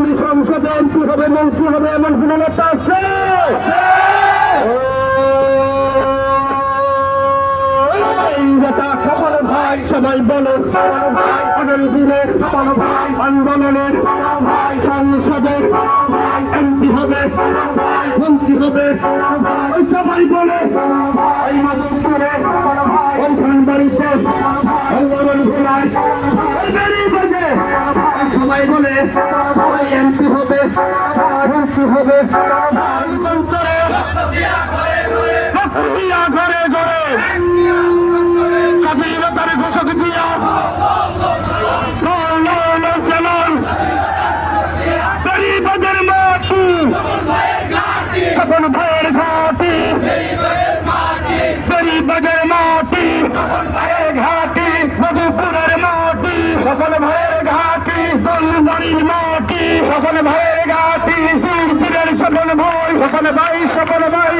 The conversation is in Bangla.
আগামী সংসদে এমপি হবে, মন্ত্রী হবে, এমন কোন নেতা আছে? স্বপন ভাই সবাই বলো, আগামী দিনের স্বপন ভাই আন্দোলনের ভাই সংসদে এমপি হবে, মন্ত্রী হবে, সবাই বলে এই মাধবপুরে ওইখান বাড়িতে আন্দোলন ঘোড়ায় সবাই বলে এমপি হবে, মন্ত্রী হবে, ঘরে ঘরে স্বাধীনতার ঘোষক দিয়া গরিবদের মাটি, স্বপন ভাইয়ের ঘাটি, গরিবদের মাটি, ঘাটি মধুপুরের মাটি, স্বপন ভাইয়ের ঘাটি, জলবাড়ির মাটি, স্বপন ভাইয়ের ঘাটি, স্বপন ভাই, স্বপন ভাই, স্বপন ভাই।